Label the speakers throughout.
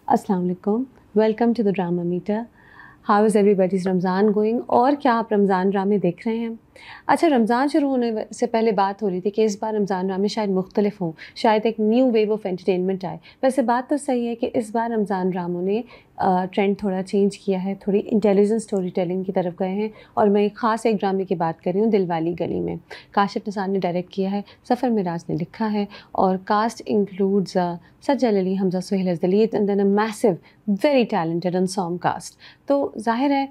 Speaker 1: अस्सलाम वालेकुम, welcome to the drama meter. How is everybody's Ramzan going? और क्या आप रमज़ान ड्रामे देख रहे हैं? अच्छा, रमज़ान शुरू होने से पहले बात हो रही थी कि इस बार रमज़ान ड्रामे शायद मुख्तलिफ हों, शायद एक न्यू वेव ऑफ एंटरटेनमेंट आए। वैसे बात तो सही है कि इस बार रमज़ान ड्रामों ने ट्रेंड थोड़ा चेंज किया है, थोड़ी इंटेलिजेंट स्टोरी टेलिंग की तरफ गए हैं। और मैं ख़ास एक ड्रामे की बात कर रही हूँ, दिलवाली गली में। काशिफ निसार ने डायरेक्ट किया है, ज़फ़र मिराज ने लिखा है और cast includes Sajal Ali, Hamza Sohail as the lead and then a massive very talented ensemble cast. तो ज़ाहिर है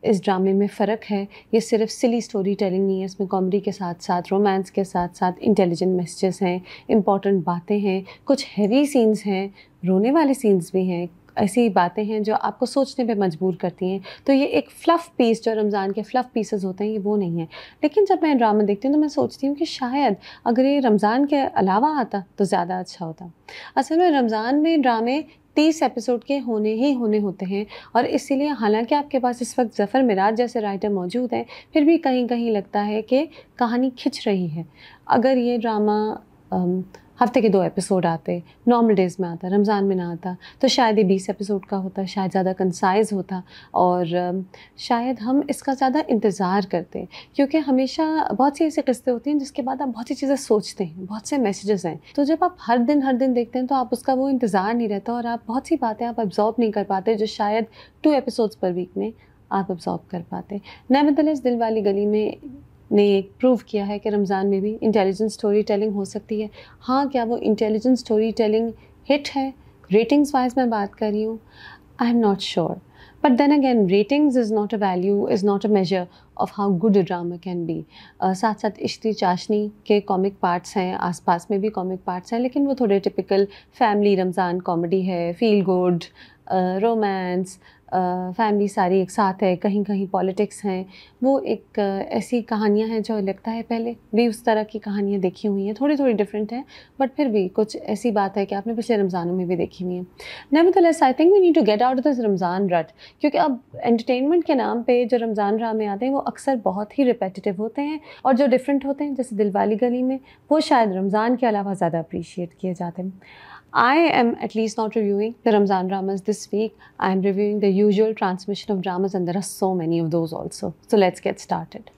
Speaker 1: इस ड्रामे में फ़र्क है। ये सिर्फ सिली स्टोरी टेलिंग नहीं है, इसमें कॉमेडी के साथ साथ रोमांस के साथ साथ इंटेलिजेंट मैसेजेस हैं, इम्पॉर्टेंट बातें हैं, कुछ हैवी सीन्स हैं, रोने वाले सीन्स भी हैं, ऐसी बातें हैं जो आपको सोचने पे मजबूर करती हैं। तो ये एक फ़्लफ़ पीस, जो रमज़ान के फ़्लफ़ पीसेस होते हैं, ये वो नहीं है। लेकिन जब मैं ड्रामा देखती हूँ तो मैं सोचती हूँ कि शायद अगर ये रमज़ान के अलावा आता तो ज़्यादा अच्छा होता। असल में रमज़ान में ड्रामे 30 एपिसोड के होने होते हैं और इसीलिए हालांकि आपके पास इस वक्त ज़फ़र मिराज जैसे राइटर मौजूद हैं, फिर भी कहीं कहीं लगता है कि कहानी खिंच रही है। अगर ये ड्रामा हफ्ते के 2 एपिसोड आते, नॉर्मल डेज़ में आता, रमज़ान में ना आता, तो शायद ये 20 एपिसोड का होता, शायद ज़्यादा कंसाइज़ होता और शायद हम इसका ज़्यादा इंतज़ार करते। क्योंकि हमेशा बहुत सी ऐसी किस्सें होती हैं जिसके बाद आप बहुत सी चीज़ें सोचते हैं, बहुत से मैसेजेस हैं। तो जब आप हर दिन देखते हैं तो आप उसका वो इंतज़ार नहीं रहता और आप बहुत सी बातें आप अब्ज़ॉर्ब नहीं कर पाते जो शायद 2 एपिसोड्स पर वीक में आप अब्ज़ॉर्ब कर पाते। नेवरदलेस दिलवाली गली में ने एक प्रूव किया है कि रमज़ान में भी इंटेलिजेंट स्टोरी टेलिंग हो सकती है। हाँ, क्या वो इंटेलिजेंट स्टोरी टेलिंग हिट है? रेटिंग्स वाइज मैं बात कर रही हूँ, I am not sure. But then again, ratings is not a value, is not a measure of how good a drama can be. साथ साथ इश्ती चाशनी के कॉमिक पार्ट्स हैं, आसपास में भी कॉमिक पार्ट्स हैं, लेकिन वो थोड़े टिपिकल फैमिली रमज़ान कॉमेडी है, फील गुड, रोमांस, फैमिली सारी एक साथ है, कहीं कहीं पॉलिटिक्स हैं। वो एक ऐसी कहानियाँ हैं जो लगता है पहले भी उस तरह की कहानियाँ देखी हुई हैं, थोड़ी थोड़ी डिफरेंट हैं, बट फिर भी कुछ ऐसी बात है कि आपने पिछले रमज़ानों में भी देखी हुई हैं। Nevertheless I think we need to get out of this Ramzan rut, क्योंकि अब एंटरटेनमेंट के नाम पे जो रमज़ान ड्रामे आते हैं वो अक्सर बहुत ही रिपीटिटिव होते हैं और जो डिफरेंट होते हैं, जैसे दिलवाली गली में, वो शायद रमज़ान के अलावा ज़्यादा अप्रिशिएट किए जाते हैं। I am at least not reviewing the Ramzan dramas this week. I am reviewing the usual transmission of dramas, and there are so many of those also. So let's get started.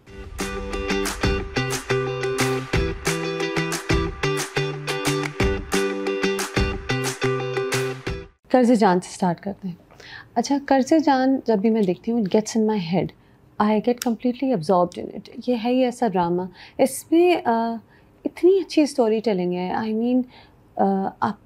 Speaker 1: कर्ज़े जान से start करते हैं। अच्छा, कर्ज़े जान जब भी मैं देखती हूँ, it gets in my head. I get completely absorbed in it. ये है ही ऐसा ड्रामा, इसमें इतनी अच्छी स्टोरी टेलिंग है। I mean, आप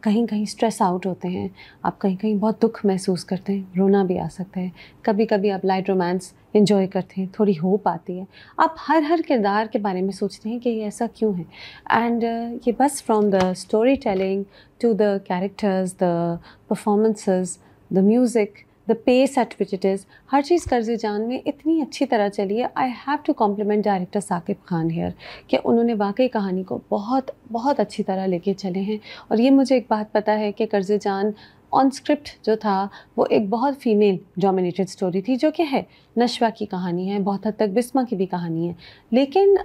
Speaker 1: कहीं कहीं स्ट्रेस आउट होते हैं, आप कहीं कहीं बहुत दुख महसूस करते हैं, रोना भी आ सकता है, कभी कभी आप लाइट रोमांस एंजॉय करते हैं, थोड़ी होप आती है, आप हर किरदार के बारे में सोचते हैं कि ये ऐसा क्यों है। एंड ये बस from the storytelling to the characters, the performances, the music, the pace at which it is, हर चीज़ कर्ज़े जान में इतनी अच्छी तरह चली है। I have to compliment director Saqib Khan here कि उन्होंने वाकई कहानी को बहुत बहुत अच्छी तरह लेके चले हैं। और ये मुझे एक बात पता है कि कर्ज़े जान ऑन स्क्रिप्ट जो था वो एक बहुत फीमेल डोमिनेटेड स्टोरी थी, जो कि है, नशवा की कहानी है, बहुत हद तक बिस्मा की भी कहानी है, लेकिन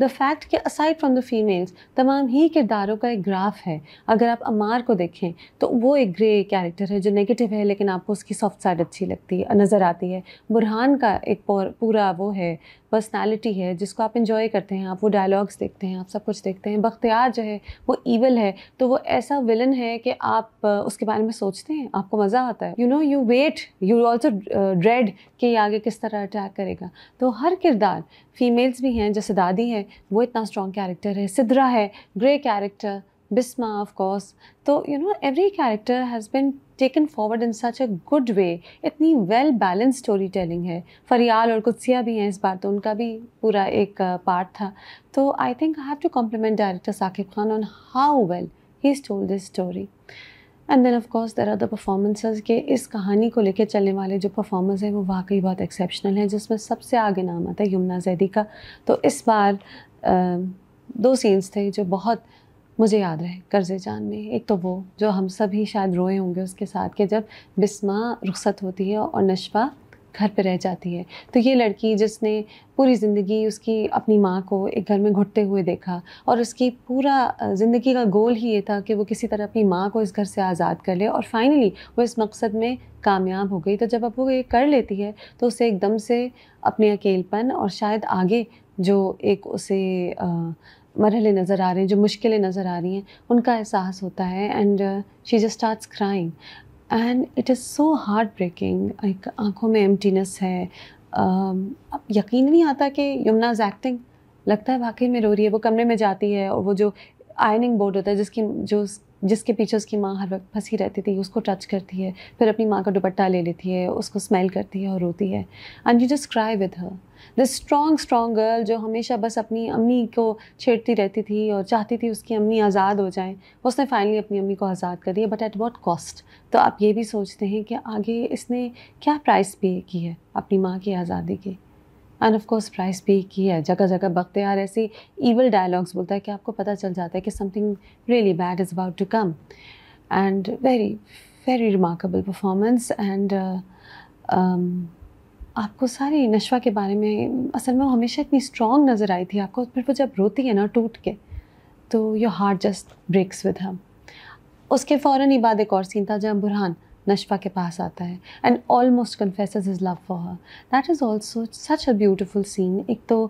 Speaker 1: द फैक्ट कि असाइड फ्रॉम द फीमेल्स तमाम ही किरदारों का एक ग्राफ है। अगर आप अमार को देखें तो वो एक ग्रे कैरेक्टर है जो नेगेटिव है, लेकिन आपको उसकी सॉफ्ट साइड अच्छी लगती है, नज़र आती है। बुरहान का एक पूरा वो है, पर्सनालिटी है जिसको आप इंजॉय करते हैं, आप वो डायलॉग्स देखते हैं, आप सब कुछ देखते हैं। बख्तियार जो है वो ईवल है, तो वो ऐसा विलन है कि आप उसके बारे में सोचते हैं, आपको मज़ा आता है, you wait, you also dread कि ये आगे किस तरह अटैक करेगा। तो हर किरदार, फीमेल्स भी हैं, जैसे दादी है वो इतना स्ट्रॉन्ग कैरेक्टर है, सिद्रा है grey character, Bisma of course. तो every character has bin taken forward in such a good way. इतनी वेल बैलेंस स्टोरी टेलिंग है। फरियाल और कुत्सिया भी हैं इस बार, तो उनका भी पूरा एक पार्ट था। तो I think I have to compliment director Saqib Khan on how well he told this story. And then of course there are the performances के इस कहानी को लेकर चलने वाले जो परफॉर्मेंस है वो वाकई बहुत एक्सेप्शनल है, जिसमें सबसे आगे नाम आता है यमुना जैदी का। तो इस बार 2 सीन्स थे जो बहुत मुझे याद रहे कर्ज़े जान में। एक तो वो जो हम सभी शायद रोए होंगे उसके साथ, कि जब बिस्मा रुखसत होती है और नशवा घर पे रह जाती है। तो ये लड़की जिसने पूरी ज़िंदगी उसकी अपनी माँ को एक घर में घुटते हुए देखा और उसकी पूरा ज़िंदगी का गोल ही ये था कि वो किसी तरह अपनी माँ को इस घर से आज़ाद कर ले, और फाइनली वो इस मकसद में कामयाब हो गई। तो जब अब वो ये कर लेती है तो उसे एकदम से अपने अकेलपन और शायद आगे जो एक उसे मरहले नज़र आ रहे हैं, जो मुश्किलें नज़र आ रही हैं, उनका एहसास होता है। And she just starts crying and it is so heart breaking. एक आँखों में एम्प्टीनेस है। अब यकीन नहीं आता कि यमुना's एक्टिंग, लगता है वाकई में रो रही है। वो कमरे में जाती है और वो जो आयरनिंग बोर्ड होता है जिसके पीछे उसकी माँ हर वक्त फंसी रहती थी, उसको टच करती है, फिर अपनी माँ का दुपट्टा ले लेती है, उसको स्मेल करती है और रोती है। And you just cry with her. This strong girl जो हमेशा बस अपनी अम्मी को छेड़ती रहती थी और चाहती थी उसकी अम्मी आज़ाद हो जाएं, उसने फाइनली अपनी अम्मी को आज़ाद कर दिया, बट एट व्हाट कॉस्ट। तो आप ये भी सोचते हैं कि आगे इसने क्या प्राइस पे की है अपनी माँ की आज़ादी की। एंड ऑफ कोर्स प्राइस पे की है। जगह जगह बख्तियार ऐसी ईवल डायलॉग्स बोलता है कि आपको पता चल जाता है कि something really bad is about to come. And very very remarkable performance. And आपको सारी नशवा के बारे में, असल में वो हमेशा इतनी स्ट्रॉन्ग नज़र आई थी आपको, फिर वो जब रोती है ना टूट के, तो your heart just breaks with her. उसके फ़ौरन ही बाद एक और सीन था जब बुरहान नशवा के पास आता है and almost confesses his love for her. That is also such a beautiful scene. एक तो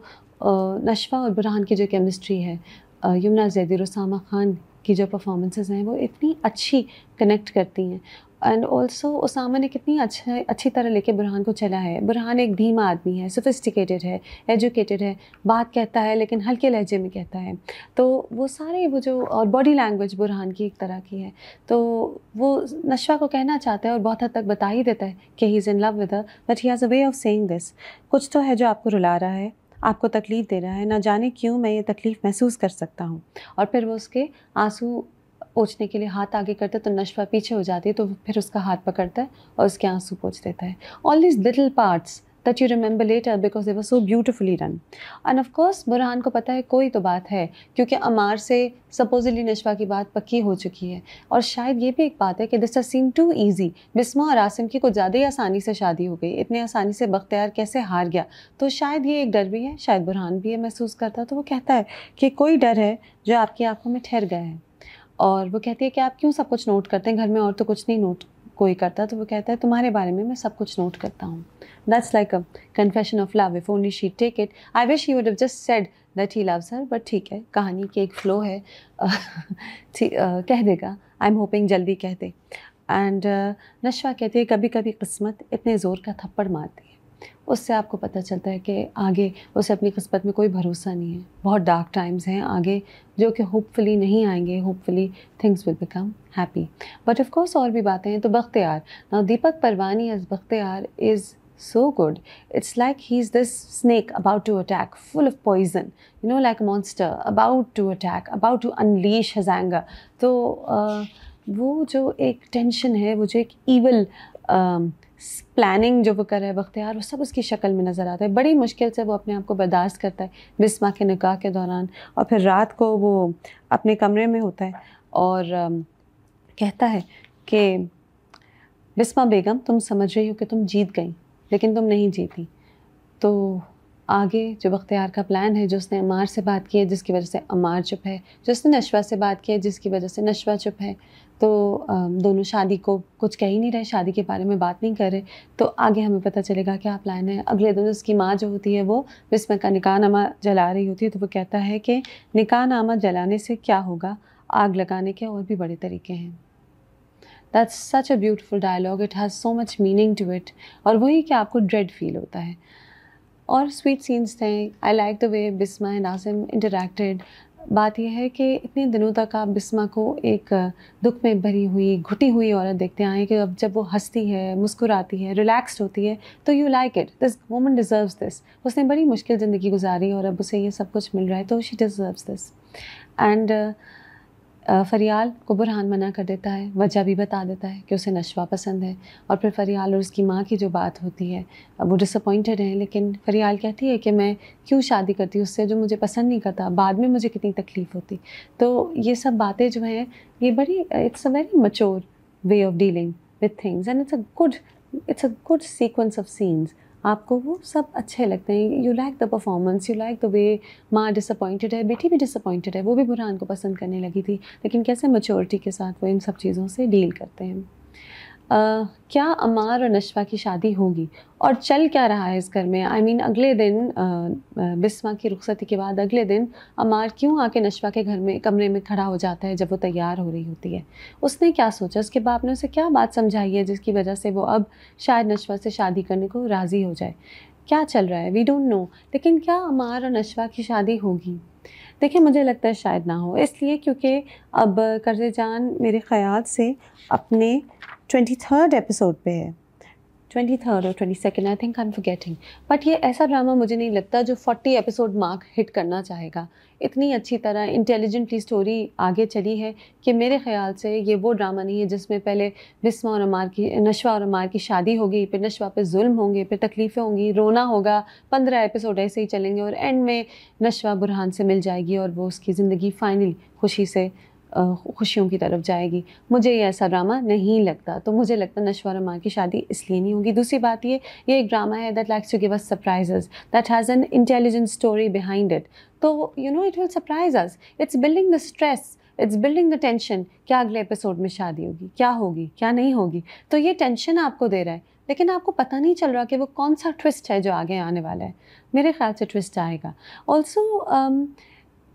Speaker 1: नशवा और बुरहान की जो केमिस्ट्री है, यमुना ज़ैदी और उसामा खान की जो परफॉर्मेंसेस हैं वो इतनी अच्छी कनेक्ट करती हैं। एंड ऑल्सो उसामा ने कितनी अच्छी तरह लेके बुरहान को चला है। बुरहान एक धीमा आदमी है, सोफिस्टिकेटेड है, एजुकेटेड है, बात कहता है लेकिन हल्के लहजे में कहता है। तो वो सारे वो जो, और बॉडी लैंग्वेज बुरहान की एक तरह की है, तो वो नशवा को कहना चाहता है और बहुत हद तक बता ही देता है कि he is in love with her, but he has a way of saying this. कुछ तो है जो आपको रुला रहा है, आपको तकलीफ़ दे रहा है, ना जाने क्यों मैं ये तकलीफ़ महसूस कर सकता हूँ। और फिर वो उसके आंसू पोंछने के लिए हाथ आगे करता है तो नशवा पीछे हो जाती है, तो फिर उसका हाथ पकड़ता है और उसके आंसू पोंछ देता है। All these little parts that you remember later because they were so beautifully run. And of course Burhan को पता है कोई तो बात है, क्योंकि अमार से सपोजिटली नशवा की बात पक्की हो चुकी है। और शायद ये भी एक बात है कि this seem too easy. Bisma और आसिम की कुछ ज़्यादा ही आसानी से शादी हो गई, इतने आसानी से बख्तियार कैसे हार गया। तो शायद ये एक डर भी है, शायद बुरहान भी ये महसूस करता। तो वो कहता है कि कोई डर है जो आपकी आंखों में ठहर गया है। और वो कहती है कि आप क्यों सब कुछ नोट करते हैं, घर में और तो कुछ नहीं नोट कोई करता। तो वो कहता है तुम्हारे बारे में मैं सब कुछ नोट करता हूँ। That's like a confession of love, if only she take it. I wish he would have just said that he loves her, but ठीक है, कहानी की एक फ़्लो है। कह देगा, आई एम होपिंग जल्दी कह दे। एंड नशवा कहती है कभी कभी किस्मत इतने ज़ोर का थप्पड़ मारती है, उससे आपको पता चलता है कि आगे उसे अपनी किस्मत में कोई भरोसा नहीं है। बहुत डार्क टाइम्स हैं आगे जो कि होपफुली नहीं आएंगे। Hopefully things will become happy. But of course और भी बातें हैं। तो Bakhtiyar, now Deepak Parwani as Bakhtiyar is so good. It's like he's this snake about to attack, full of poison, you know, like a monster about to attack, about to unleash his anger. तो वो जो एक tension है, वो जो एक ईवल प्लानिंग जो वो कर रहा है बख्तियार, वो सब उसकी शक्ल में नज़र आता है। बड़ी मुश्किल से वो अपने आप को बर्दाश्त करता है बिस्मा के निकाह के दौरान। और फिर रात को वो अपने कमरे में होता है और कहता है कि बिस्मा बेगम, तुम समझ रही हो कि तुम जीत गई, लेकिन तुम नहीं जीती। तो आगे जो बख्तियार का प्लान है, जो उसने अमार से बात की है जिसकी वजह से अमार चुप है, जो उसने नशवा से बात की है जिसकी वजह से नशवा चुप है, तो दोनों शादी को कुछ कह ही नहीं रहे, शादी के बारे में बात नहीं कर रहे। तो आगे हमें पता चलेगा क्या प्लान है। अगले दिन उसकी माँ जो होती है वो बिस्मा का निकाहनामा जला रही होती है। तो वो कहता है कि निकाहनामा जलाने से क्या होगा, आग लगाने के और भी बड़े तरीके हैं। That's such a beautiful dialogue. It has so much meaning to it. और वही कि आपको dread feel होता है। और स्वीट सीन्स थे। I like the way Bisma and Asim interacted. बात यह है कि इतने दिनों तक आप बिस्मा को एक दुख में भरी हुई, घुटी हुई औरत देखते आए कि अब जब वो हंसती है, मुस्कुराती है, रिलैक्स्ड होती है, तो you like it. This woman deserves this. उसने बड़ी मुश्किल ज़िंदगी गुजारी और अब उसे ये सब कुछ मिल रहा है, तो शी डिज़र्व्स दिस। एंड फ़रियाल को बुरहान मना कर देता है, वजह भी बता देता है कि उसे नशवा पसंद है। और फिर फ़रियाल और उसकी माँ की जो बात होती है, अब वो डिसअपॉइंटेड हैं, लेकिन फ़रियाल कहती है कि मैं क्यों शादी करती उससे जो मुझे पसंद नहीं करता, बाद में मुझे कितनी तकलीफ़ होती। तो ये सब बातें जो हैं, ये बड़ी, it's a very mature way of dealing with things and it's a good it's a good sequence of scenes, आपको वो सब अच्छे लगते हैं, you like the performance, you like the वे माँ डिसअपॉइंटेड है, बेटी भी डिसअपॉइंटेड है, वो भी बुरहान को पसंद करने लगी थी, लेकिन कैसे मैच्योरिटी के साथ वो इन सब चीज़ों से डील करते हैं। क्या अमार और नशवा की शादी होगी और चल क्या रहा है इस घर में? आई मीन अगले दिन बिस्मा की रुखसती के बाद अगले दिन अमार क्यों आके नशवा के घर में कमरे में खड़ा हो जाता है जब वो तैयार हो रही होती है? उसने क्या सोचा, उसके बाप ने उसे क्या बात समझाई है जिसकी वजह से वो अब शायद नशवा से शादी करने को राज़ी हो जाए? क्या चल रहा है, वी डोंट नो। लेकिन क्या अमार और नशवा की शादी होगी? देखिए मुझे लगता है शायद ना हो, इसलिए क्योंकि अब कर्ज़े जान मेरे ख़याल से अपने 23rd एपिसोड पे है, 23rd और 22nd, I think I am forgetting. But ये ऐसा ड्रामा मुझे नहीं लगता जो 40 एपिसोड मार्क हिट करना चाहेगा। इतनी अच्छी तरह इंटेलिजेंटली स्टोरी आगे चली है कि मेरे ख़याल से ये वो ड्रामा नहीं है जिसमें पहले बिस्मा और अमार की, नशवा और अमार की शादी होगी, फिर नशवा पे जुल्म होंगे, फिर तकलीफ़ें होंगी, रोना होगा, 15 एपिसोड ऐसे ही चलेंगे और एंड में नशवा बुरहान से मिल जाएगी और वो उसकी ज़िंदगी फाइनली खुशी से खुशियों की तरफ जाएगी। मुझे ये ऐसा ड्रामा नहीं लगता, तो मुझे लगता है नशवा और अमार की शादी इसलिए नहीं होगी। दूसरी बात ये एक ड्रामा है that likes to give us surprises, that has an intelligent story behind it, तो you know it will surprise us, it's building the stress, it's building the tension, क्या अगले एपिसोड में शादी होगी, क्या होगी, क्या नहीं होगी, तो ये टेंशन आपको दे रहा है, लेकिन आपको पता नहीं चल रहा कि वो कौन सा ट्विस्ट है जो आगे आने वाला है। मेरे ख्याल से ट्विस्ट आएगा। ऑल्सो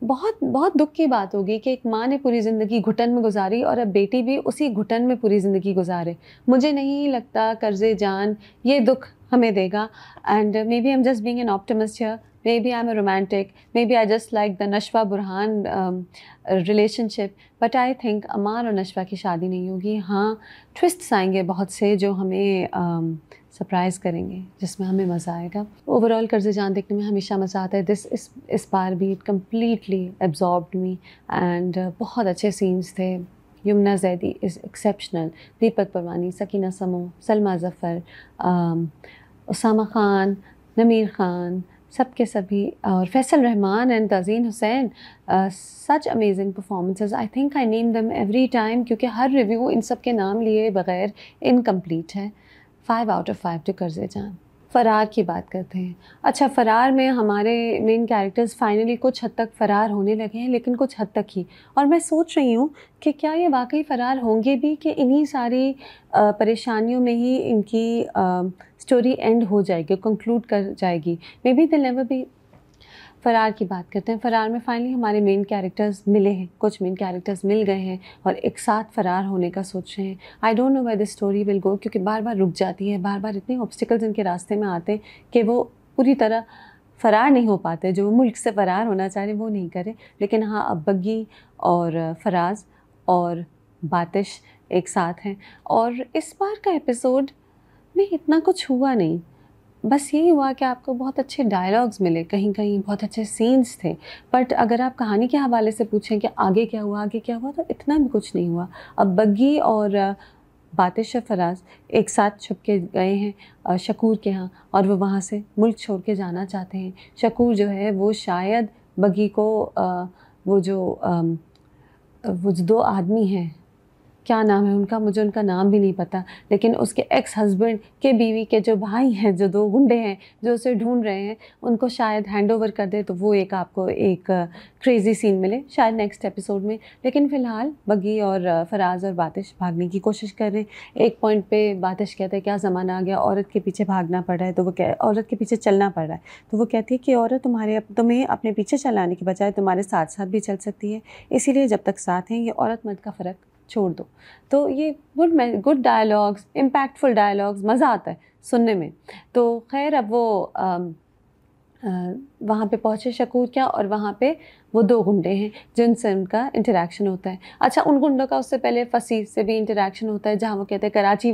Speaker 1: बहुत बहुत दुख की बात होगी कि एक माँ ने पूरी ज़िंदगी घुटन में गुजारी और अब बेटी भी उसी घुटन में पूरी ज़िंदगी गुजारे। मुझे नहीं लगता कर्ज़े जान ये दुख हमें देगा। And maybe I am just being an optimist here, maybe I am a romantic, maybe I just like the Nashwa Burhan relationship, but I think Amar और नशवा की शादी नहीं होगी। हाँ, ट्विस्ट्स आएंगे बहुत से जो हमें सरप्राइज़ करेंगे, जिसमें हमें मज़ा आएगा। ओवरऑल कर्ज़े जान देखने में हमेशा मज़ा आता है। इस बार भी it completely absorbed me and बहुत अच्छे सीन्स थे। यमुना ज़ैदी इज़ एक्सेप्शनल, दीपक परवानी, सकीना समो, सलमा ज़फ़र, उसामा ख़ान, नमीर ख़ान, सब के सभी, और Faisal Rahman and Tazeen Hussain, such amazing performances. I think I name them every time, क्योंकि हर रिव्यू इन सब के नाम लिए बगैर इनकम्प्लीट है। 5 आउट ऑफ 5 टू कर्ज़े जान। फ़रार की बात करते हैं। अच्छा, फ़रार में हमारे मेन कैरेक्टर्स फाइनली कुछ हद तक फ़रार होने लगे हैं, लेकिन कुछ हद तक ही, और मैं सोच रही हूँ कि क्या ये वाकई फ़रार होंगे भी, कि इन्हीं सारी परेशानियों में ही इनकी स्टोरी एंड हो जाएगी, कंक्लूड कर जाएगी। Maybe dil never be. फ़रार की बात करते हैं। फ़रार में फाइनली हमारे मेन कैरेक्टर्स मिले हैं, कुछ मेन कैरेक्टर्स मिल गए हैं और एक साथ फ़रार होने का सोच रहे हैं। I don't know where this story will go, क्योंकि बार बार रुक जाती है, बार बार इतने ऑब्स्टिकल्स इनके रास्ते में आते हैं कि वो पूरी तरह फ़रार नहीं हो पाते। जो मुल्क से फ़रार होना चाह रहे वो नहीं करे। लेकिन हाँ, अब बग्गी और फ़राज और बातिश एक साथ हैं, और इस बार का एपिसोड में इतना कुछ हुआ नहीं। बस यही हुआ कि आपको बहुत अच्छे डायलॉग्स मिले, कहीं कहीं बहुत अच्छे सीन्स थे, बट अगर आप कहानी के हवाले से पूछें कि आगे क्या हुआ, आगे क्या हुआ, तो इतना भी कुछ नहीं हुआ। अब बग्गी और बातिश और फराज एक साथ छुप के गए हैं शकूर के यहाँ, और वो वहाँ से मुल्क छोड़ के जाना चाहते हैं। शकूर जो है वो शायद बग्गी को वो जो 2 आदमी हैं, क्या नाम है उनका, मुझे उनका नाम भी नहीं पता, लेकिन उसके एक्स हस्बैंड के बीवी के जो भाई हैं, जो 2 गुंडे हैं जो उसे ढूंढ रहे हैं, उनको शायद हैंड ओवर कर दे, तो वो आपको एक क्रेज़ी सीन मिले शायद नेक्स्ट एपिसोड में। लेकिन फ़िलहाल बग्गी और फराज और बातिश भागने की कोशिश कर रहे हैं। एक पॉइंट पे बातिश कहते हैं क्या ज़माना आ गया, औरत के पीछे भागना पड़ रहा है, तो वो औरत के पीछे चलना पड़ रहा है, तो वो कहती है कि औरत तुम्हें अपने पीछे चलाने के बजाय तुम्हारे साथ साथ भी चल सकती है, इसीलिए जब तक साथ हैं ये औरत मर्द का फ़र्क छोड़ दो। तो ये गुड डायलॉग्स, इम्पैक्टफुल डायलॉग्स, मज़ा आता है सुनने में। तो खैर अब वो वहाँ पे पहुँचे शकूर क्या, और वहाँ पे वो 2 गुंडे हैं जिनसे उनका इंटरेक्शन होता है। अच्छा, उन गुंडों का उससे पहले फसीह से भी इंटरेक्शन होता है, जहाँ वो कहते हैं कराची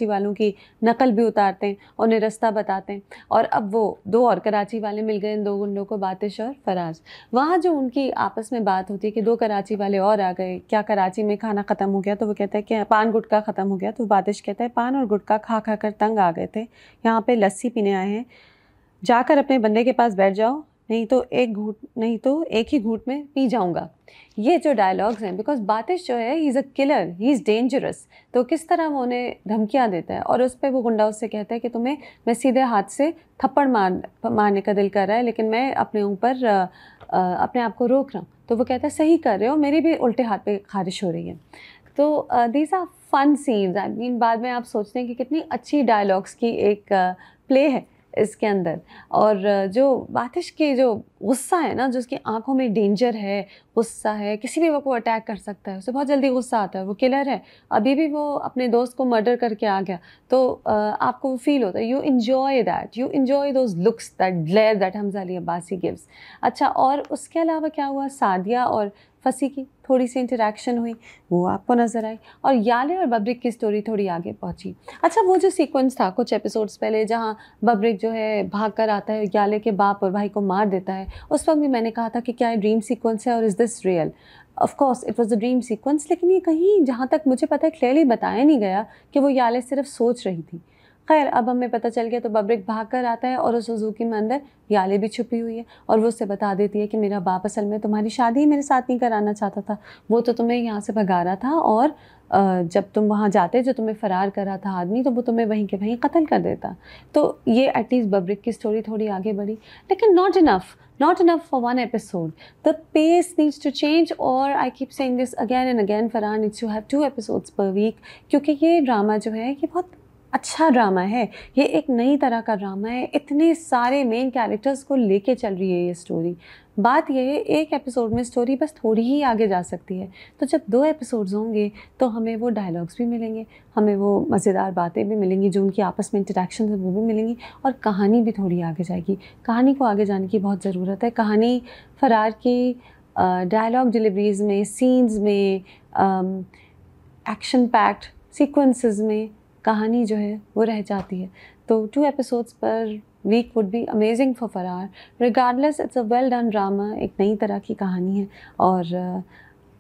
Speaker 1: वालों की नकल भी उतारते हैं, उन्हें रास्ता बताते हैं। और अब वो 2 और कराची वाले मिल गए इन 2 गुंडों को, बातिश और फराज। वहाँ जो उनकी आपस में बात होती है कि 2 कराची वाले और आ गए, क्या कराची में खाना ख़त्म हो गया, तो वो कहता है कि पान गुटखा ख़त्म हो गया, तो बातिश कहता है पान और गुटखा खा खा कर तंग आ गए थे, यहाँ पर लस्सी पीने आए हैं, जाकर अपने बंदे के पास बैठ जाओ, नहीं तो एक ही घूंट में पी जाऊंगा। ये जो डायलॉग्स हैं, बिकॉज बातिश जो है he is a killer, he is dangerous. तो किस तरह वो उन्हें धमकियाँ देता है, और उस पर वो गुंडा उससे कहता है कि तुम्हें मैं सीधे हाथ से थप्पड़ मारने का दिल कर रहा है, लेकिन मैं अपने ऊपर अपने आप को रोक रहा हूँ। तो वो कहता है सही कर रहे हो, मेरी भी उल्टे हाथ पे खारिश हो रही है। तो these are fun scenes. I mean बाद में आप सोचते हैं कि कितनी अच्छी डायलॉग्स की एक प्ले है इसके अंदर। और जो बातिश की जो गुस्सा है ना, जो उसकी आंखों में डेंजर है, गुस्सा है, किसी भी वक्त वो अटैक कर सकता है, उसे बहुत जल्दी गुस्सा आता है, वो किलर है, अभी भी वो अपने दोस्त को मर्डर करके आ गया। तो आपको वो फील होता है, you enjoy those looks, that glare that Hamza Ali Abbasi gives. अच्छा, और उसके अलावा क्या हुआ, सादिया और फसी की थोड़ी सी इंटरेक्शन हुई, वो आपको नज़र आई, और याले और बब्रिक की स्टोरी थोड़ी आगे पहुंची। अच्छा, वो जो सीक्वेंस था कुछ एपिसोड्स पहले, जहां बब्रिक जो है भाग कर आता है, याले के बाप और भाई को मार देता है, उस वक्त भी मैंने कहा था कि क्या ये ड्रीम सीक्वेंस है और is this real. Of course it was a dream sequence, लेकिन ये कहीं जहाँ तक मुझे पता है क्लियरली बताया नहीं गया कि वो याले सिर्फ सोच रही थी। खैर, अब हमें पता चल गया। तो बब्रिक भाग कर आता है और उस सुजुकी में अंदर याले भी छुपी हुई है, और वो उससे बता देती है कि मेरा बाप असल में तुम्हारी शादी मेरे साथ नहीं कराना चाहता था, वो तो तुम्हें यहाँ से भगा रहा था, और जब तुम वहाँ जाते, जो तुम्हें फ़रार करा था आदमी, तो वो तुम्हें वहीं के वहीं कत्ल कर देता। तो ये एटलीस्ट बब्रिक की स्टोरी थोड़ी आगे बढ़ी, लेकिन not enough for one episode. The pace needs to change, और I keep saying this again and again, Farhan needs to have 2 episodes पर वीक, क्योंकि ये ड्रामा जो है ये बहुत अच्छा ड्रामा है, ये एक नई तरह का ड्रामा है, इतने सारे मेन कैरेक्टर्स को लेके चल रही है ये स्टोरी। बात यह है, एक एपिसोड में स्टोरी बस थोड़ी ही आगे जा सकती है, तो जब 2 एपिसोड्स होंगे तो हमें वो डायलॉग्स भी मिलेंगे, हमें वो मज़ेदार बातें भी मिलेंगी, जो उनकी आपस में इंटरेक्शन है वो भी मिलेंगी, और कहानी भी थोड़ी आगे जाएगी। कहानी को आगे जाने की बहुत ज़रूरत है। कहानी फरार की डायलॉग डिलीवरीज़ में, सीन्स में, एक्शन पैक्ड सीक्वेंसेस में कहानी जो है वो रह जाती है। तो 2 एपिसोड्स पर week would be amazing for Farar. Regardless, it's a well done drama, एक नई तरह की कहानी है, और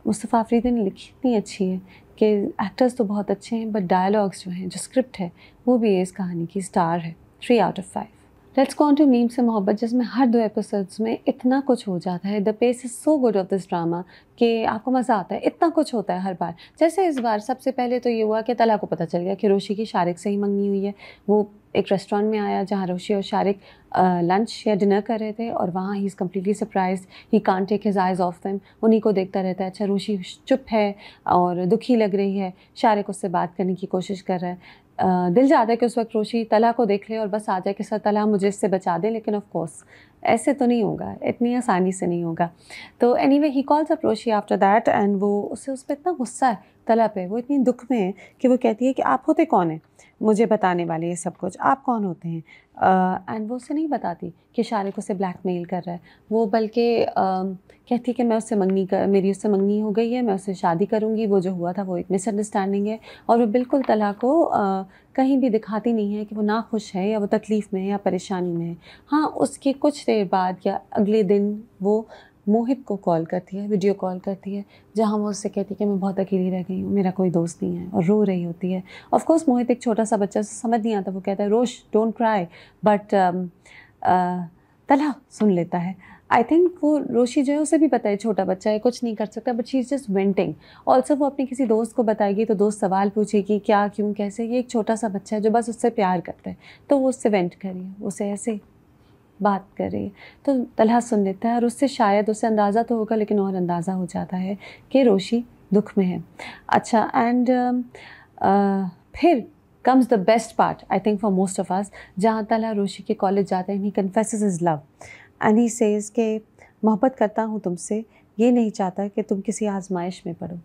Speaker 1: मुस्तफ़ा अफरीदी ने लिखी इतनी अच्छी है कि एक्टर्स तो बहुत अच्छे हैं, बट डायलॉग्स जो हैं, जो स्क्रिप्ट है, वो भी इस कहानी की स्टार है। 3 out of 5। Let's go on to Neem से मोहब्बत, जिसमें हर 2 एपिसोड्स में इतना कुछ हो जाता है। The pace is so good of this drama कि आपको मज़ा आता है, इतना कुछ होता है हर बार। जैसे इस बार सबसे पहले तो ये हुआ कि तला को पता चल गया कि रोशी की शारिक से ही मंगनी हुई है। वो एक रेस्टोरेंट में आया जहाँ रोशी और शारिक लंच या डिनर कर रहे थे, और वहाँ he is completely surprised, he can't take his eyes off them, उन्हीं को देखता रहता है। अच्छा, रोशी चुप है और दुखी लग रही है, शारिक उससे बात करने की कोशिश कर रहा है। दिल चाहता है कि उस वक्त रोशी तला को देख ले और बस आ जाए कि सर तला मुझे इससे बचा दे, लेकिन ऑफ कोर्स ऐसे तो नहीं होगा, इतनी आसानी से नहीं होगा। तो anyway he calls up Roshi after that, and वो उस पर इतना गुस्सा है तला पे, वो इतनी दुख में है कि वो कहती है कि आप होते कौन हैं मुझे बताने वाले ये सब कुछ, आप कौन होते हैं। एंड वो उसे नहीं बताती कि शारिक उसे ब्लैकमेल कर रहा है। वो बल्कि कहती है कि मैं उससे मेरी उससे मंगनी हो गई है, मैं उससे शादी करूँगी, वो जो हुआ था वो एक मिसअंडरस्टैंडिंग है। और वो बिल्कुल तला को कहीं भी दिखाती नहीं है कि वो नाखुश है या वो तकलीफ़ में है या परेशानी में है। हाँ, उसके कुछ देर बाद या अगले दिन वो मोहित को कॉल करती है, वीडियो कॉल करती है, जहाँ वो उससे कहती है कि मैं बहुत अकेली रह गई हूँ, मेरा कोई दोस्त नहीं है, और रो रही होती है। ऑफ कोर्स मोहित एक छोटा सा बच्चा, समझ नहीं आता, वो कहता है रोश डोंट क्राई, बट तला सुन लेता है। आई थिंक वो रोशी जो है उसे भी पता है छोटा बच्चा है, कुछ नहीं कर सकता, but she is just venting. Also वो अपनी किसी दोस्त को बताएगी तो दोस्त सवाल पूछेगी क्या, क्यों, कैसे। ये एक छोटा सा बच्चा है जो बस उससे प्यार करता है, तो वो उससे वेंट कर रही है, उसे ऐसे बात कर रही है। तो तलहा सुन लेता है, और उससे शायद उसे अंदाज़ा तो होगा, लेकिन और अंदाज़ा हो जाता है कि रोशी दुख में है। अच्छा, एंड फिर comes the best part I think for most of us, जहाँ तलहा रोशी के कॉलेज जाते हैं, he confesses his love and he says के मोहब्बत करता हूँ तुमसे, ये नहीं चाहता कि तुम किसी आजमाइश में पड़ो।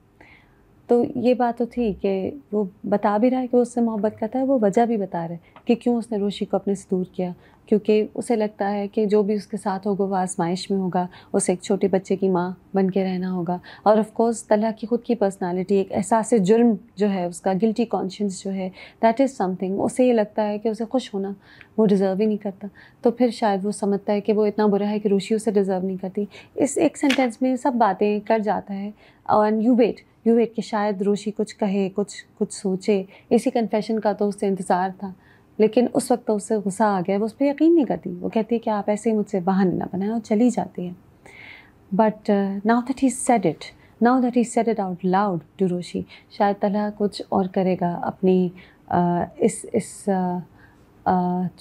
Speaker 1: तो ये बात तो थी कि वो बता भी रहा है कि वो उससे मोहब्बत करता है, वो वजह भी बता रहा है कि क्यों उसने रोशी को अपने से दूर किया, क्योंकि उसे लगता है कि जो भी उसके साथ होगा वो आजमाइश में होगा, उसे एक छोटे बच्चे की माँ बन के रहना होगा। और ऑफ कोर्स तलहा की खुद की पर्सनालिटी, एक एहसास जुर्म जो है उसका, गिल्टी कॉन्शियंस जो है, दैट इज़ समथिंग। उसे ये लगता है कि उसे खुश होना वो डिज़र्व ही नहीं करता, तो फिर शायद वो समझता है कि वो इतना बुरा है कि रोशी उसे डिज़र्व नहीं करती। इस एक सेंटेंस में सब बातें कर जाता है। और यू वेट कि शायद रोशी कुछ कहे, कुछ सोचे। इसी कन्फेशन का तो उससे इंतज़ार था, लेकिन उस वक्त तो उससे गुस्सा आ गया, वो उस पर यकीन नहीं करती, वो कहती है कि आप ऐसे ही मुझसे बहाने ना बनाएं, और चली जाती है। But now that he said it, now that he said it out loud to Roshi, शायद तलहा कुछ और करेगा, अपनी इस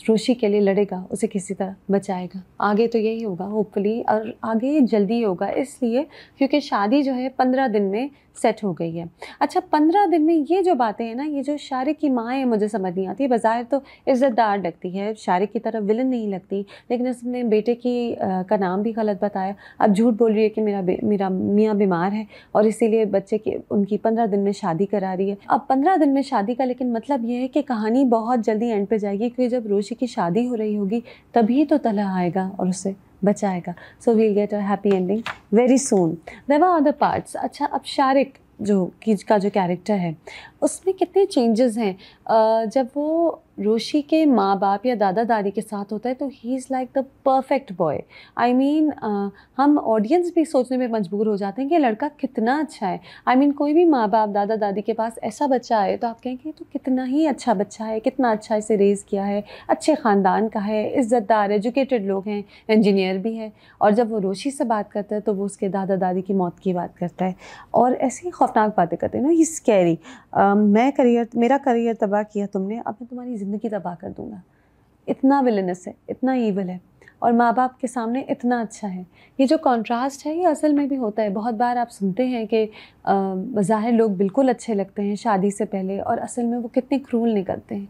Speaker 1: रोशी के लिए लड़ेगा, उसे किसी तरह बचाएगा। आगे तो यही होगा होपफुली, और आगे जल्दी होगा, इसलिए क्योंकि शादी जो है 15 दिन में सेट हो गई है। अच्छा, 15 दिन में ये जो बातें हैं ना, ये जो शारिक की माँ है मुझे समझ नहीं आती। बाज़ाहिर तो इज़्ज़तदार लगती है, शारिक की तरफ विलन नहीं लगती, लेकिन उसने बेटे का नाम भी गलत बताया। अब झूठ बोल रही है कि मेरा मियाँ बीमार है और इसीलिए बच्चे की उनकी 15 दिन में शादी करा रही है। अब 15 दिन में शादी का लेकिन मतलब ये है कि कहानी बहुत जल्दी एंड पे जाएगी, क्योंकि जब रोशी की शादी हो रही होगी तभी तो तलहा आएगा और उसे बचाएगा। So we'll get a happy ending very soon. There are other parts. अच्छा, अब शारिक का जो कैरेक्टर है उसमें कितने चेंजेस हैं। जब वो रोशी के माँ बाप या दादा दादी के साथ होता है तो he is like the perfect boy. I mean हम ऑडियंस भी सोचने में मजबूर हो जाते हैं कि लड़का कितना अच्छा है। आई मीन कोई भी माँ बाप दादा दादी के पास ऐसा बच्चा आए तो आप कहेंगे तो कितना ही अच्छा बच्चा है, कितना अच्छा इसे रेज़ किया है, अच्छे ख़ानदान का है, इज़्ज़तदार, एजुकेटेड लोग हैं, इंजीनियर भी है। और जब वो रोशी से बात करता है तो वो उसके दादा दादी की मौत की बात करता है और ऐसी खौफनाक बातें करते हैं ना, ही स्कैरी। मेरा करियर तबाह किया तुमने, अब मैं तुम्हारी ज़िंदगी तबाह कर दूँगा। इतना विलनस है, इतना ईवल है, और माँ बाप के सामने इतना अच्छा है। ये जो कॉन्ट्रास्ट है ये असल में भी होता है। बहुत बार आप सुनते हैं कि बज़ाहिर लोग बिल्कुल अच्छे लगते हैं शादी से पहले, और असल में वो कितने क्रूल निकलते हैं।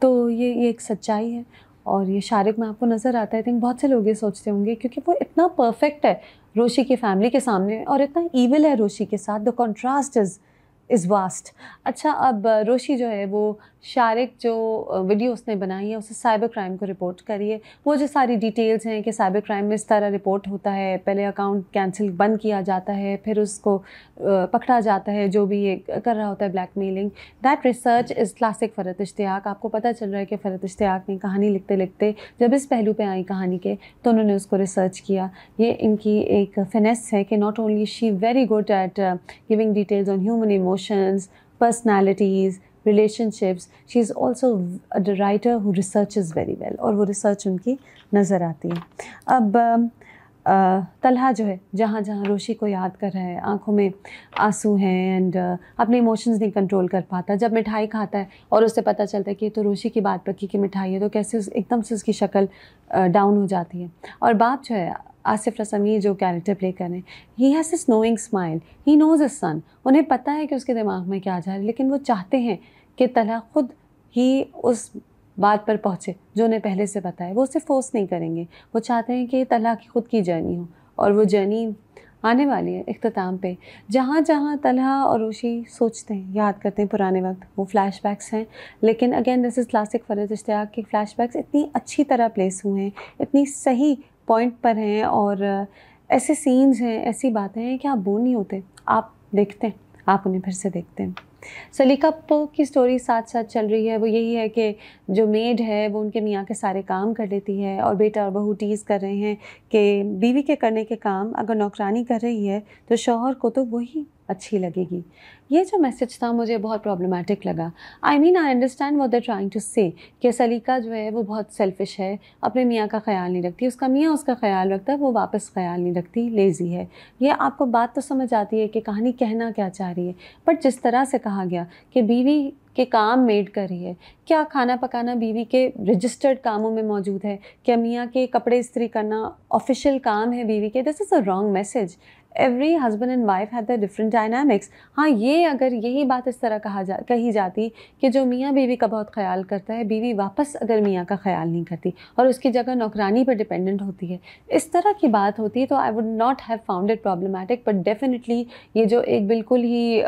Speaker 1: तो ये एक सच्चाई है, और ये शारिक में आपको नज़र आता है। आई थिंक बहुत से लोग ये सोचते होंगे क्योंकि वो इतना परफेक्ट है रोशी की फैमिली के सामने और इतना ईविल है रोशी के साथ। The contrast is vast. अच्छा, अब रोशी जो है वो शारिक जो वीडियो उसने बनाई है उसे साइबर क्राइम को रिपोर्ट करी है। वो जो सारी डिटेल्स हैं कि साइबर क्राइम में इस तरह रिपोर्ट होता है, पहले अकाउंट कैंसिल बंद किया जाता है, फिर उसको पकड़ा जाता है जो भी ये कर रहा होता है blackmailing. That research is classic Farhat Ishtiaq. आपको पता चल रहा है कि फ़रहत इश्तियाक ने कहानी लिखते लिखते जब इस पहलू पे आई कहानी के तो उन्होंने उसको रिसर्च किया। ये इनकी एक फिनेस है कि not only she very good at giving details on human emotions, personalities, relationships, she is also a writer who researches very well, और वो रिसर्च उनकी नज़र आती है। अब तलहा जो है जहाँ जहाँ रोशी को याद कर रहा है, आँखों में आंसू हैं एंड अपने इमोशंस नहीं कंट्रोल कर पाता। जब मिठाई खाता है और उससे पता चलता है कि ये तो रोशी की बात पक्की की मिठाई है, तो कैसे एकदम से उसकी शक्ल डाउन हो जाती है। और बाप जो है आसिफ रसमी जो कैरेक्टर प्ले कर रहे हैं, he has this knowing smile, he knows his son. उन्हें पता है कि उसके दिमाग में क्या जा रहा है, लेकिन वो चाहते हैं कि तलहा खुद ही उस बात पर पहुँचे जो उन्हें पहले से पता है। वो उसे फोर्स नहीं करेंगे, वो चाहते हैं कि तलहा की खुद की जर्नी हो, और वो जर्नी आने वाली है इख्तिताम पे। जहाँ जहाँ तलहा और रोशी सोचते हैं, याद करते हैं पुराने वक्त, वो फ्लैशबैक्स हैं। लेकिन again this is classic Farhat Ishtiaq के फ्लैशबैक्स इतनी अच्छी तरह प्लेस हुए हैं, इतनी सही पॉइंट पर हैं, और ऐसे सीन्स हैं, ऐसी बातें हैं कि आप बोर नहीं होते। आप देखते हैं, आप उन्हें फिर से देखते हैं। सलीका की स्टोरी साथ साथ चल रही है। वो यही है कि जो मेड है वो उनके मियाँ के सारे काम कर लेती है, और बेटा और बहू टीज़ कर रहे हैं कि बीवी के करने के काम अगर नौकरानी कर रही है तो शौहर को तो वही अच्छी लगेगी। ये जो मैसेज था मुझे बहुत प्रॉब्लमेटिक लगा। I mean I understand what they trying to say, कि सलीका जो है वो बहुत सेल्फिश है, अपने मियाँ का ख्याल नहीं रखती, उसका मियाँ उसका ख्याल रखता है, वो वापस ख्याल नहीं रखती, लेज़ी है। ये आपको बात तो समझ आती है कि कहानी कहना क्या चाह रही है, बट जिस तरह से कहा गया कि बीवी के काम मेड कर रही है, क्या खाना पकाना बीवी के रजिस्टर्ड कामों में मौजूद है? क्या मियाँ के कपड़े इस्त्री करना ऑफिशियल काम है बीवी के? This is a wrong message. Every husband and wife have the different dynamics. हाँ, ये अगर यही बात इस तरह कही जाती कि जो मियाँ बीवी का बहुत ख्याल करता है, बीवी वापस अगर मियाँ का ख्याल नहीं करती और उसकी जगह नौकरानी पर डिपेंडेंट होती है, इस तरह की बात होती है, तो I would not have found it problematic. But definitely ये जो एक बिल्कुल ही